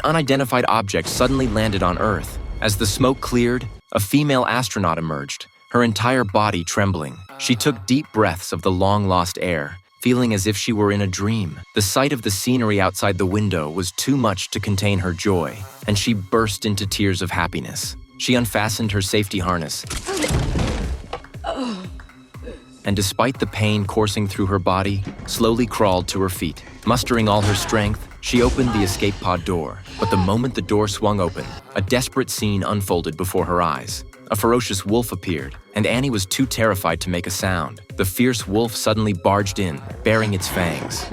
unidentified object suddenly landed on Earth. As the smoke cleared, a female astronaut emerged, her entire body trembling. She took deep breaths of the long-lost air, feeling as if she were in a dream. The sight of the scenery outside the window was too much to contain her joy, and she burst into tears of happiness. She unfastened her safety harness, and despite the pain coursing through her body, slowly crawled to her feet. Mustering all her strength, she opened the escape pod door. But the moment the door swung open, a desperate scene unfolded before her eyes. A ferocious wolf appeared, and Annie was too terrified to make a sound. The fierce wolf suddenly barged in, baring its fangs.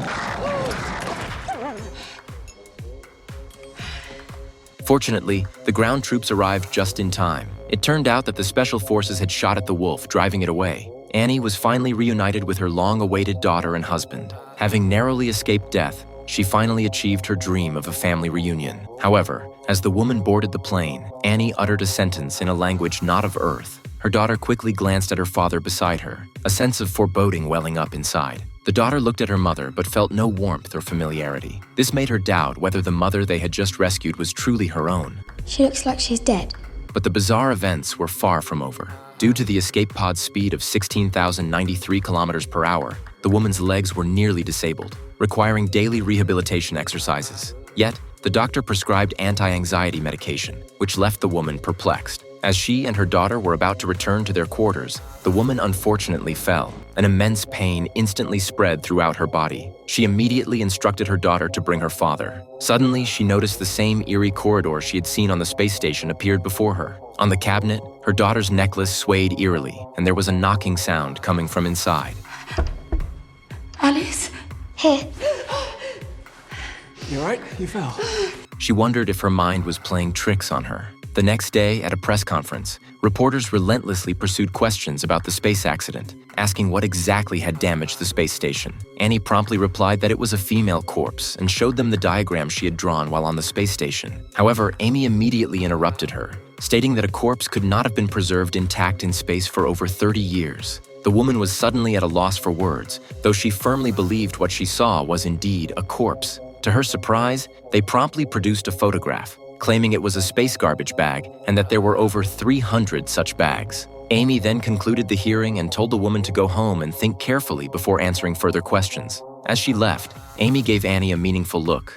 Fortunately, the ground troops arrived just in time. It turned out that the special forces had shot at the wolf, driving it away. Annie was finally reunited with her long-awaited daughter and husband. Having narrowly escaped death, she finally achieved her dream of a family reunion. However, as the woman boarded the plane, Annie uttered a sentence in a language not of Earth. Her daughter quickly glanced at her father beside her, a sense of foreboding welling up inside. The daughter looked at her mother but felt no warmth or familiarity. This made her doubt whether the mother they had just rescued was truly her own. She looks like she's dead. But the bizarre events were far from over. Due to the escape pod's speed of 16,093 kilometers per hour, the woman's legs were nearly disabled, requiring daily rehabilitation exercises. Yet, the doctor prescribed anti-anxiety medication, which left the woman perplexed. As she and her daughter were about to return to their quarters, the woman unfortunately fell. An immense pain instantly spread throughout her body. She immediately instructed her daughter to bring her father. Suddenly, she noticed the same eerie corridor she had seen on the space station appeared before her. On the cabinet, her daughter's necklace swayed eerily, and there was a knocking sound coming from inside. Alice? Here. You alright? You fell. She wondered if her mind was playing tricks on her. The next day, at a press conference, reporters relentlessly pursued questions about the space accident, asking what exactly had damaged the space station. Annie promptly replied that it was a female corpse and showed them the diagram she had drawn while on the space station. However, Amy immediately interrupted her, stating that a corpse could not have been preserved intact in space for over 30 years. The woman was suddenly at a loss for words, though she firmly believed what she saw was indeed a corpse. To her surprise, they promptly produced a photograph, claiming it was a space garbage bag and that there were over 300 such bags. Amy then concluded the hearing and told the woman to go home and think carefully before answering further questions. As she left, Amy gave Annie a meaningful look,